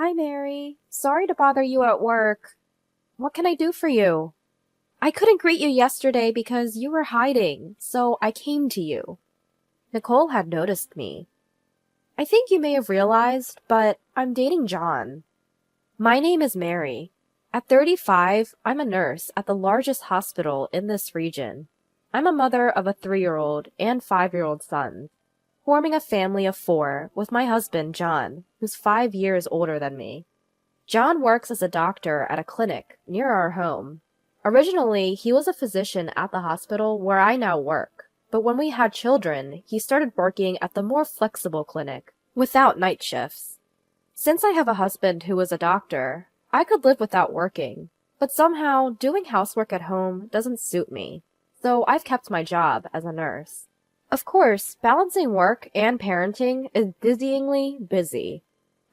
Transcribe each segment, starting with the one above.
Hi, Mary. Sorry to bother you at work. What can I do for you? I couldn't greet you yesterday because you were hiding, so I came to you. Nicole had noticed me. I think you may have realized, but I'm dating John. My name is Mary. At 35, I'm a nurse at the largest hospital in this region. I'm a mother of a 3-year-old and 5-year-old sons, forming a family of 4 with my husband, John, who's 5 years older than me. John works as a doctor at a clinic near our home. Originally, he was a physician at the hospital where I now work, but when we had children, he started working at the more flexible clinic, without night shifts. Since I have a husband who is a doctor, I could live without working, but somehow doing housework at home doesn't suit me, so I've kept my job as a nurse. Of course, balancing work and parenting is dizzyingly busy.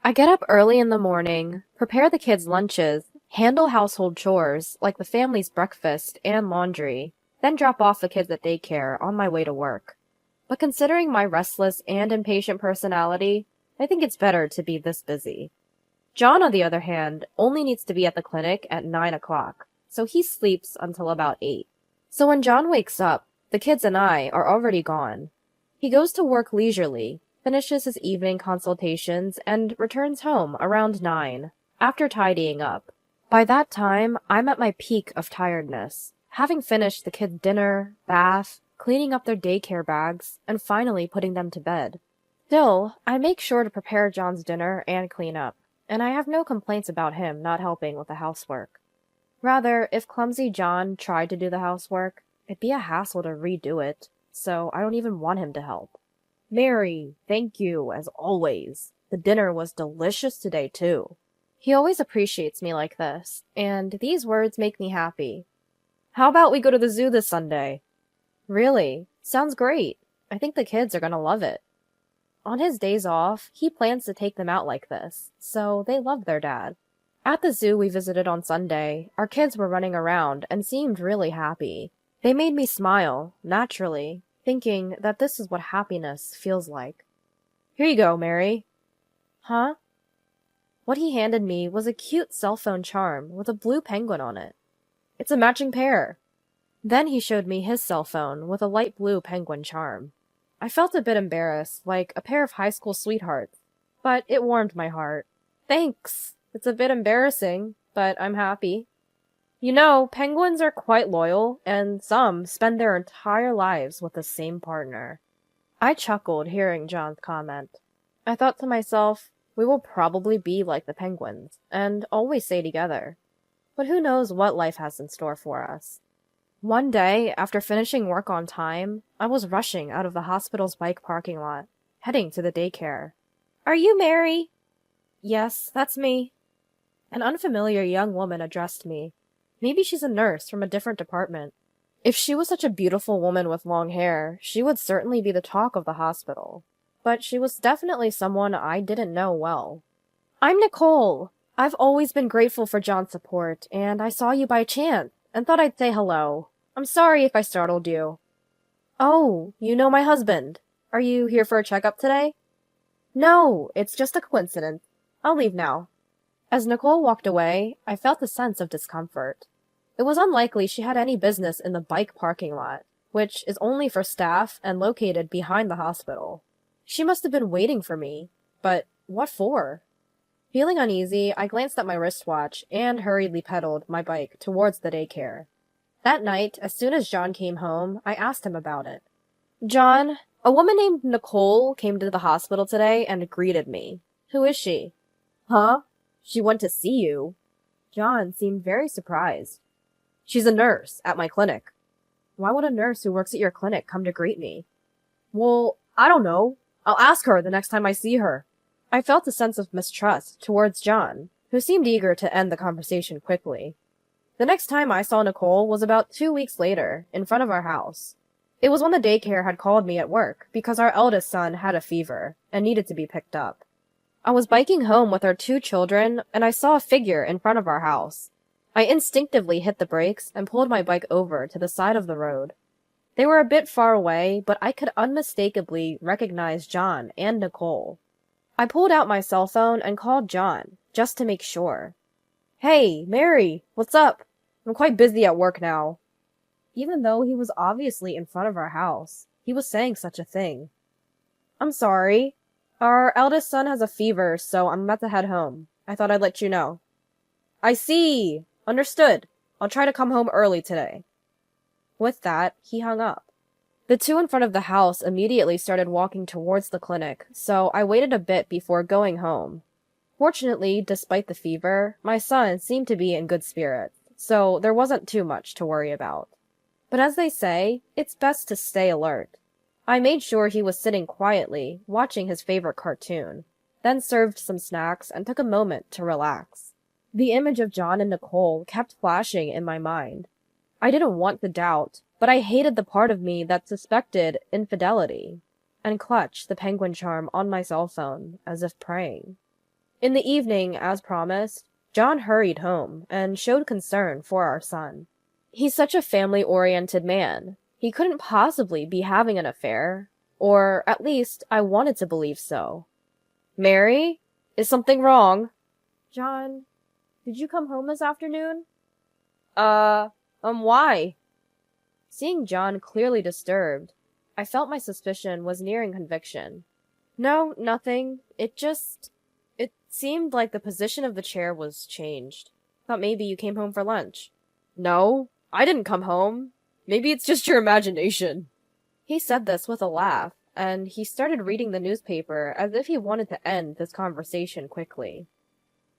I get up early in the morning, prepare the kids' lunches, handle household chores like the family's breakfast and laundry, then drop off the kids at daycare on my way to work. But considering my restless and impatient personality, I think it's better to be this busy. John, on the other hand, only needs to be at the clinic at 9 o'clock, so he sleeps until about 8. So when John wakes up, the kids and I are already gone. He goes to work leisurely, finishes his evening consultations, and returns home around 9, after tidying up. By that time, I'm at my peak of tiredness, having finished the kids' dinner, bath, cleaning up their daycare bags, and finally putting them to bed. Still, I make sure to prepare John's dinner and clean up, and I have no complaints about him not helping with the housework. Rather, if clumsy John tried to do the housework, it'd be a hassle to redo it, so I don't even want him to help. Mary, thank you, as always. The dinner was delicious today, too. He always appreciates me like this, and these words make me happy. How about we go to the zoo this Sunday? Really? Sounds great. I think the kids are gonna love it. On his days off, he plans to take them out like this, so they love their dad. At the zoo we visited on Sunday, our kids were running around and seemed really happy. They made me smile, naturally, thinking that this is what happiness feels like. Here you go, Mary. Huh? What he handed me was a cute cell phone charm with a blue penguin on it. It's a matching pair. Then he showed me his cell phone with a light blue penguin charm. I felt a bit embarrassed, like a pair of high school sweethearts, but it warmed my heart. Thanks. It's a bit embarrassing, but I'm happy. You know, penguins are quite loyal, and some spend their entire lives with the same partner. I chuckled hearing John's comment. I thought to myself, we will probably be like the penguins, and always stay together. But who knows what life has in store for us. One day, after finishing work on time, I was rushing out of the hospital's bike parking lot, heading to the daycare. Are you Mary? Yes, that's me. An unfamiliar young woman addressed me. Maybe she's a nurse from a different department. If she was such a beautiful woman with long hair, she would certainly be the talk of the hospital. But she was definitely someone I didn't know well. I'm Nicole. I've always been grateful for John's support, and I saw you by chance and thought I'd say hello. I'm sorry if I startled you. Oh, you know my husband. Are you here for a checkup today? No, it's just a coincidence. I'll leave now. As Nicole walked away, I felt a sense of discomfort. It was unlikely she had any business in the bike parking lot, which is only for staff and located behind the hospital. She must have been waiting for me, but what for? Feeling uneasy, I glanced at my wristwatch and hurriedly pedaled my bike towards the daycare. That night, as soon as John came home, I asked him about it. John, a woman named Nicole came to the hospital today and greeted me. Who is she? Huh? She went to see you. John seemed very surprised. She's a nurse at my clinic. Why would a nurse who works at your clinic come to greet me? Well, I don't know. I'll ask her the next time I see her. I felt a sense of mistrust towards John, who seemed eager to end the conversation quickly. The next time I saw Nicole was about 2 weeks later, in front of our house. It was when the daycare had called me at work because our eldest son had a fever and needed to be picked up. I was biking home with our 2 children, and I saw a figure in front of our house. I instinctively hit the brakes and pulled my bike over to the side of the road. They were a bit far away, but I could unmistakably recognize John and Nicole. I pulled out my cell phone and called John, just to make sure. Hey, Mary, what's up? I'm quite busy at work now. Even though he was obviously in front of our house, he was saying such a thing. I'm sorry. Our eldest son has a fever, so I'm about to head home. I thought I'd let you know. I see. Understood. I'll try to come home early today. With that, he hung up. The two in front of the house immediately started walking towards the clinic, so I waited a bit before going home. Fortunately, despite the fever, my son seemed to be in good spirits, so there wasn't too much to worry about. But as they say, it's best to stay alert. I made sure he was sitting quietly, watching his favorite cartoon, then served some snacks and took a moment to relax. The image of John and Nicole kept flashing in my mind. I didn't want to doubt, but I hated the part of me that suspected infidelity, and clutched the penguin charm on my cell phone, as if praying. In the evening, as promised, John hurried home and showed concern for our son. He's such a family-oriented man. He couldn't possibly be having an affair, or at least I wanted to believe so. Mary? Is something wrong? John, did you come home this afternoon? Why? Seeing John clearly disturbed, I felt my suspicion was nearing conviction. No, nothing. It seemed like the position of the chair was changed. Thought maybe you came home for lunch. No, I didn't come home. Maybe it's just your imagination. He said this with a laugh, and he started reading the newspaper as if he wanted to end this conversation quickly.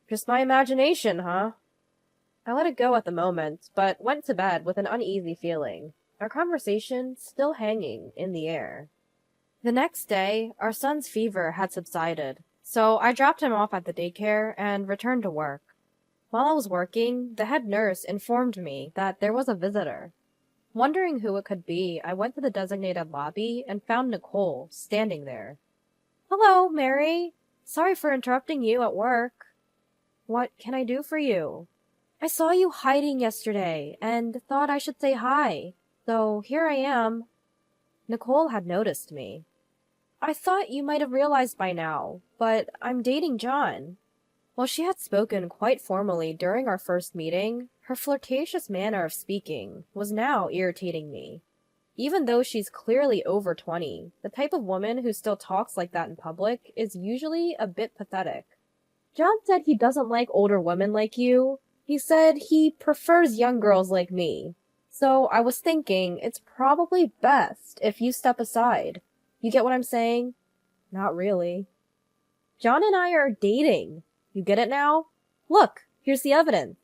Just my imagination, huh? I let it go at the moment, but went to bed with an uneasy feeling, our conversation still hanging in the air. The next day, our son's fever had subsided, so I dropped him off at the daycare and returned to work. While I was working, the head nurse informed me that there was a visitor. Wondering who it could be, I went to the designated lobby and found Nicole standing there. Hello, Mary. Sorry for interrupting you at work. What can I do for you? I saw you hiding yesterday and thought I should say hi, so here I am. Nicole had noticed me. I thought you might have realized by now, but I'm dating John. While she had spoken quite formally during our first meeting, her flirtatious manner of speaking was now irritating me. Even though she's clearly over 20, the type of woman who still talks like that in public is usually a bit pathetic. John said he doesn't like older women like you. He said he prefers young girls like me. So I was thinking it's probably best if you step aside. You get what I'm saying? Not really. John and I are dating. You get it now? Look, here's the evidence.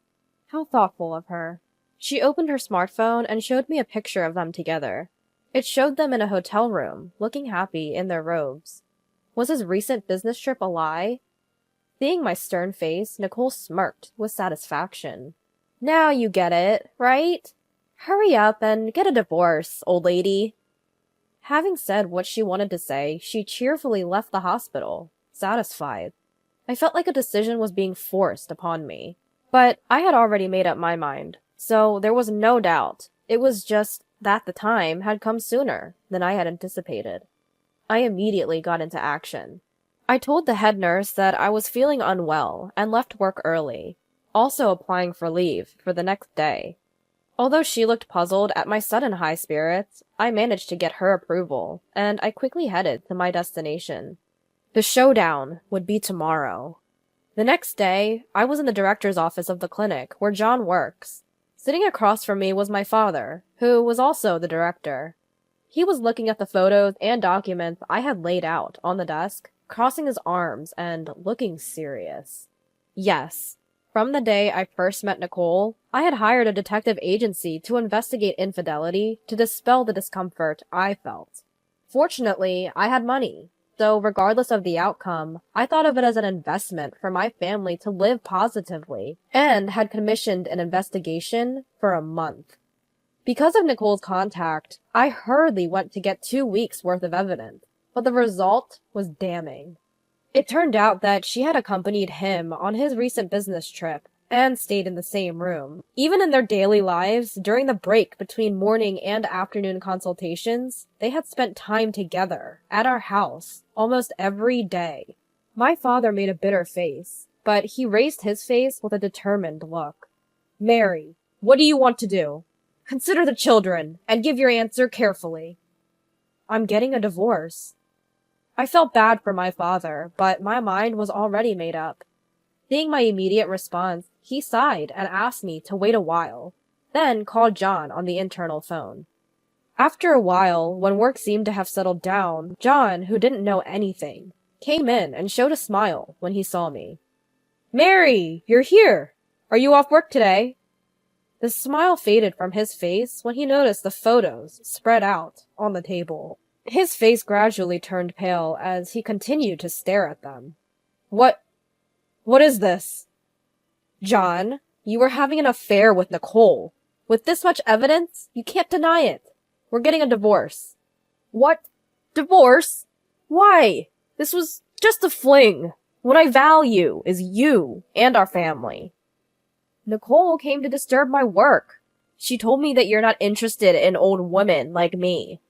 How thoughtful of her. She opened her smartphone and showed me a picture of them together. It showed them in a hotel room, looking happy in their robes. Was his recent business trip a lie? Seeing my stern face, Nicole smirked with satisfaction. Now you get it, right? Hurry up and get a divorce, old lady. Having said what she wanted to say, she cheerfully left the hospital, satisfied. I felt like a decision was being forced upon me. But I had already made up my mind, so there was no doubt. It was just that the time had come sooner than I had anticipated. I immediately got into action. I told the head nurse that I was feeling unwell and left work early, also applying for leave for the next day. Although she looked puzzled at my sudden high spirits, I managed to get her approval, and I quickly headed to my destination. The showdown would be tomorrow. The next day, I was in the director's office of the clinic where John works. Sitting across from me was my father, who was also the director. He was looking at the photos and documents I had laid out on the desk, crossing his arms and looking serious. Yes, from the day I first met Nicole, I had hired a detective agency to investigate infidelity to dispel the discomfort I felt. Fortunately, I had money, so regardless of the outcome, I thought of it as an investment for my family to live positively, and had commissioned an investigation for a month. Because of Nicole's contact, I hurriedly went to get 2 weeks' worth of evidence, but the result was damning. It turned out that she had accompanied him on his recent business trip and stayed in the same room. Even in their daily lives, during the break between morning and afternoon consultations, they had spent time together at our house almost every day. My father made a bitter face, but he raised his face with a determined look. Mary, what do you want to do? Consider the children, and give your answer carefully. I'm getting a divorce. I felt bad for my father, but my mind was already made up. Seeing my immediate response, he sighed and asked me to wait a while, then called John on the internal phone. After a while, when work seemed to have settled down, John, who didn't know anything, came in and showed a smile when he saw me. Mary, you're here! Are you off work today? The smile faded from his face when he noticed the photos spread out on the table. His face gradually turned pale as he continued to stare at them. What is this? John, you were having an affair with Nicole. With this much evidence, you can't deny it. We're getting a divorce. What? Divorce? Why? This was just a fling. What I value is you and our family. Nicole came to disturb my work. She told me that you're not interested in old women like me.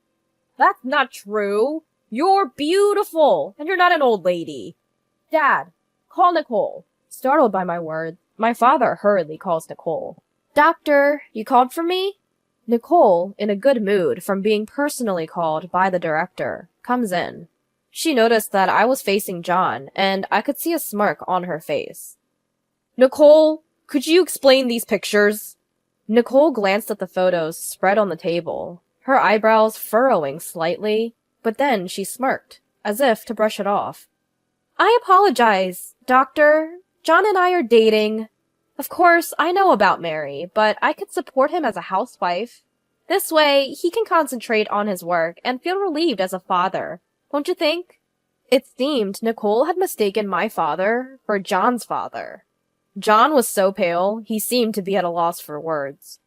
That's not true. You're beautiful, and you're not an old lady. Dad, call Nicole. Startled by my words, my father hurriedly calls Nicole. Doctor, you called for me? Nicole, in a good mood from being personally called by the director, comes in. She noticed that I was facing John, and I could see a smirk on her face. Nicole, could you explain these pictures? Nicole glanced at the photos spread on the table, her eyebrows furrowing slightly, but then she smirked, as if to brush it off. I apologize, Doctor. John and I are dating. Of course, I know about Mary, but I could support him as a housewife. This way, he can concentrate on his work and feel relieved as a father, don't you think? It seemed Nicole had mistaken my father for John's father. John was so pale, he seemed to be at a loss for words.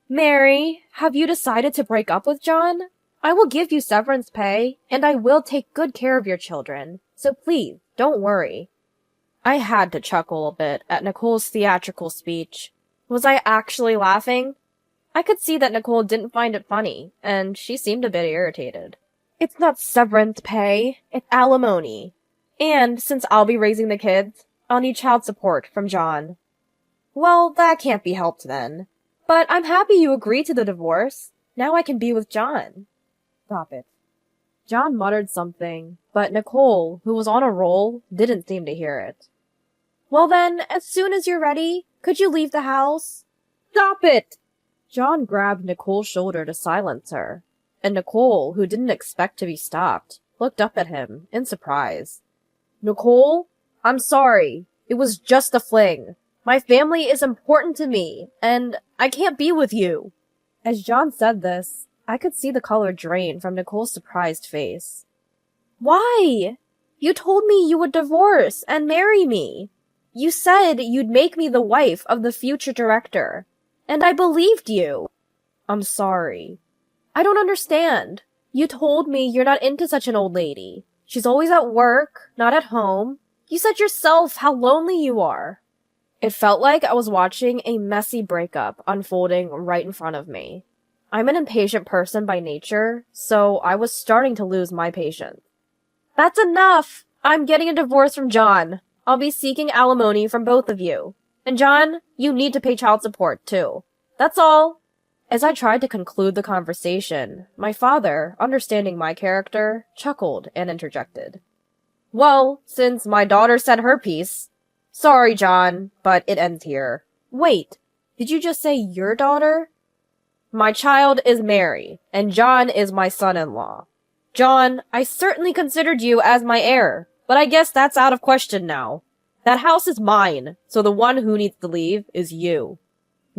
Mary, have you decided to break up with John? I will give you severance pay, and I will take good care of your children, so please, don't worry. I had to chuckle a bit at Nicole's theatrical speech. Was I actually laughing? I could see that Nicole didn't find it funny, and she seemed a bit irritated. It's not severance pay, it's alimony. And since I'll be raising the kids, I'll need child support from John. Well, that can't be helped then. But I'm happy you agreed to the divorce. Now I can be with John. Stop it. John muttered something, but Nicole, who was on a roll, didn't seem to hear it. Well then, as soon as you're ready, could you leave the house? Stop it! John grabbed Nicole's shoulder to silence her, and Nicole, who didn't expect to be stopped, looked up at him in surprise. Nicole? I'm sorry. It was just a fling. My family is important to me, and I can't be with you. As John said this, I could see the color drain from Nicole's surprised face. Why? You told me you would divorce and marry me. You said you'd make me the wife of the future director, and I believed you. I'm sorry. I don't understand. You told me you're not into such an old lady. She's always at work, not at home. You said yourself how lonely you are. It felt like I was watching a messy breakup unfolding right in front of me. I'm an impatient person by nature, so I was starting to lose my patience. That's enough! I'm getting a divorce from John. I'll be seeking alimony from both of you. And John, you need to pay child support, too. That's all. As I tried to conclude the conversation, my father, understanding my character, chuckled and interjected. Well, since my daughter said her piece. Sorry, John, but it ends here. Wait, did you just say your daughter? My child is Mary, and John is my son-in-law. John, I certainly considered you as my heir, but I guess that's out of question now. That house is mine, so the one who needs to leave is you.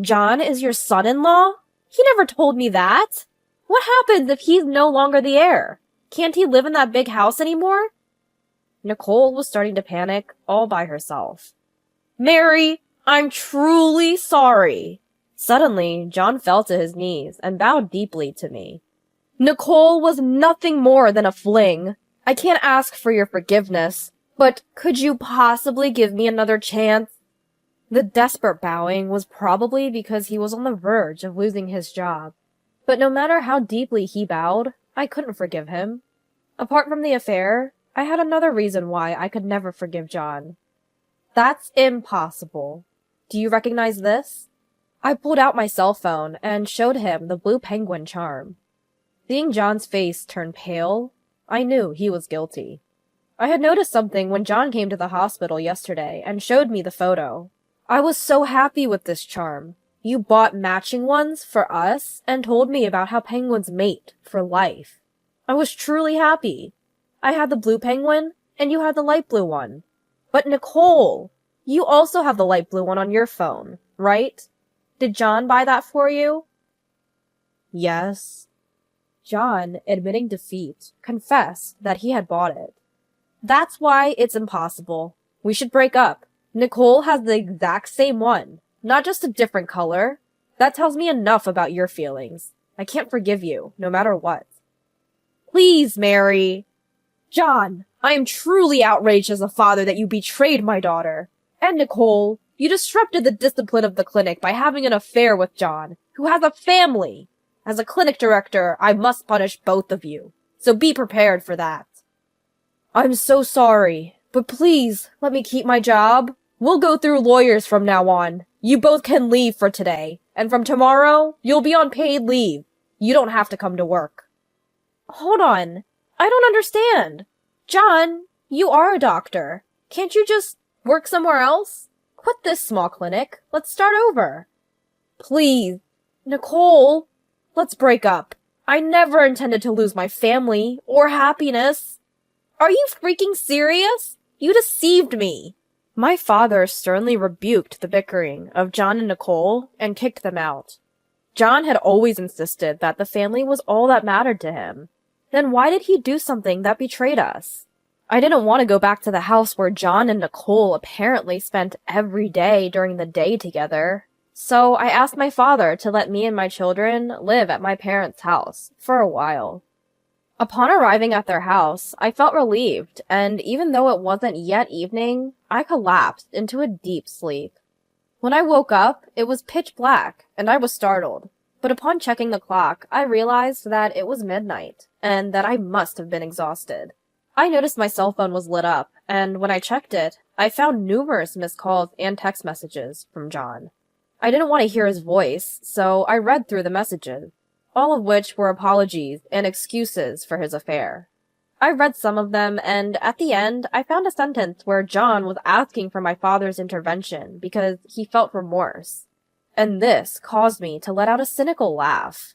John is your son-in-law? He never told me that. What happens if he's no longer the heir? Can't he live in that big house anymore? Nicole was starting to panic all by herself. Mary, I'm truly sorry. Suddenly, John fell to his knees and bowed deeply to me. Nicole was nothing more than a fling. I can't ask for your forgiveness, but could you possibly give me another chance? The desperate bowing was probably because he was on the verge of losing his job. But no matter how deeply he bowed, I couldn't forgive him. Apart from the affair, I had another reason why I could never forgive John. That's impossible. Do you recognize this? I pulled out my cell phone and showed him the blue penguin charm. Seeing John's face turn pale, I knew he was guilty. I had noticed something when John came to the hospital yesterday and showed me the photo. I was so happy with this charm. You bought matching ones for us and told me about how penguins mate for life. I was truly happy. I had the blue penguin, and you had the light blue one. But Nicole, you also have the light blue one on your phone, right? Did John buy that for you? Yes. John, admitting defeat, confessed that he had bought it. That's why it's impossible. We should break up. Nicole has the exact same one, not just a different color. That tells me enough about your feelings. I can't forgive you, no matter what. Please, Mary. John, I am truly outraged as a father that you betrayed my daughter. And Nicole, you disrupted the discipline of the clinic by having an affair with John, who has a family. As a clinic director, I must punish both of you, so be prepared for that. I'm so sorry, but please let me keep my job. We'll go through lawyers from now on. You both can leave for today, and from tomorrow, you'll be on paid leave. You don't have to come to work. Hold on. I don't understand. John, you are a doctor. Can't you just work somewhere else? Quit this small clinic. Let's start over. Please. Nicole, let's break up. I never intended to lose my family or happiness. Are you freaking serious? You deceived me. My father sternly rebuked the bickering of John and Nicole and kicked them out. John had always insisted that the family was all that mattered to him. Then why did he do something that betrayed us? I didn't want to go back to the house where John and Nicole apparently spent every day during the day together. So I asked my father to let me and my children live at my parents' house for a while. Upon arriving at their house, I felt relieved, and even though it wasn't yet evening, I collapsed into a deep sleep. When I woke up, it was pitch black, and I was startled. But upon checking the clock, I realized that it was midnight, and that I must have been exhausted. I noticed my cell phone was lit up, and when I checked it, I found numerous missed calls and text messages from John. I didn't want to hear his voice, so I read through the messages, all of which were apologies and excuses for his affair. I read some of them, and at the end, I found a sentence where John was asking for my father's intervention because he felt remorse. And this caused me to let out a cynical laugh.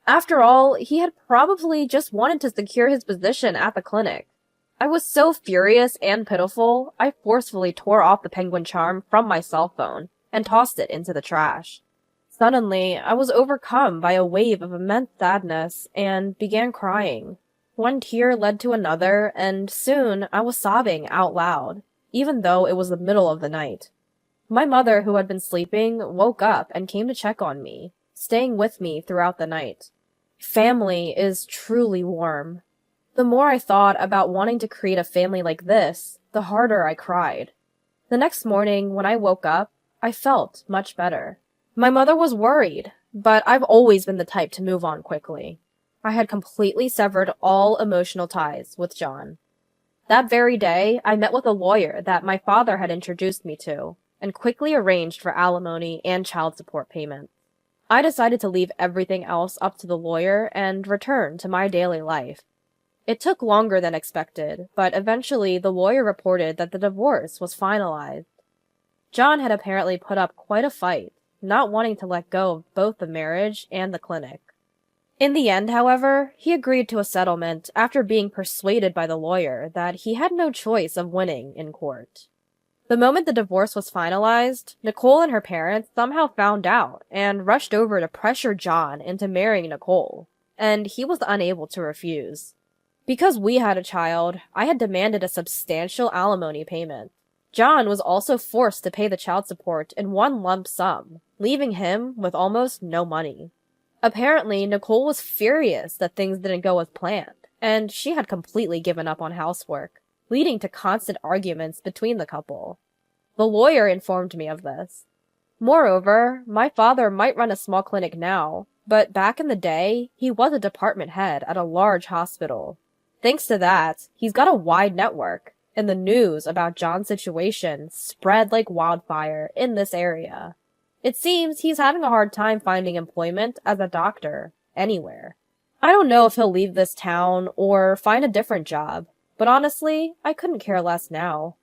After all, he had probably just wanted to secure his position at the clinic. I was so furious and pitiful, I forcefully tore off the penguin charm from my cell phone and tossed it into the trash. Suddenly, I was overcome by a wave of immense sadness and began crying. One tear led to another, and soon I was sobbing out loud, even though it was the middle of the night. My mother, who had been sleeping, woke up and came to check on me, staying with me throughout the night. Family is truly warm. The more I thought about wanting to create a family like this, the harder I cried. The next morning, when I woke up, I felt much better. My mother was worried, but I've always been the type to move on quickly. I had completely severed all emotional ties with John. That very day, I met with a lawyer that my father had introduced me to, and quickly arranged for alimony and child support payments. I decided to leave everything else up to the lawyer and return to my daily life. It took longer than expected, but eventually the lawyer reported that the divorce was finalized. John had apparently put up quite a fight, not wanting to let go of both the marriage and the clinic. In the end, however, he agreed to a settlement after being persuaded by the lawyer that he had no choice of winning in court. The moment the divorce was finalized, Nicole and her parents somehow found out and rushed over to pressure John into marrying Nicole, and he was unable to refuse. Because we had a child, I had demanded a substantial alimony payment. John was also forced to pay the child support in one lump sum, leaving him with almost no money. Apparently, Nicole was furious that things didn't go as planned, and she had completely given up on housework, leading to constant arguments between the couple. The lawyer informed me of this. Moreover, my father might run a small clinic now, but back in the day, he was a department head at a large hospital. Thanks to that, he's got a wide network, and the news about John's situation spread like wildfire in this area. It seems he's having a hard time finding employment as a doctor anywhere. I don't know if he'll leave this town or find a different job, but honestly, I couldn't care less now.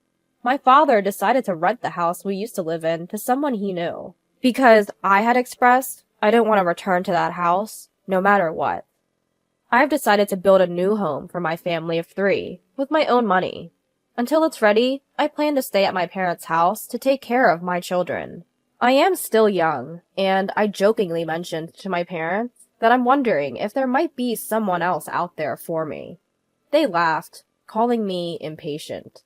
My father decided to rent the house we used to live in to someone he knew, because I had expressed I didn't want to return to that house, no matter what. I've decided to build a new home for my family of 3, with my own money. Until it's ready, I plan to stay at my parents' house to take care of my children. I am still young, and I jokingly mentioned to my parents that I'm wondering if there might be someone else out there for me. They laughed, calling me impatient.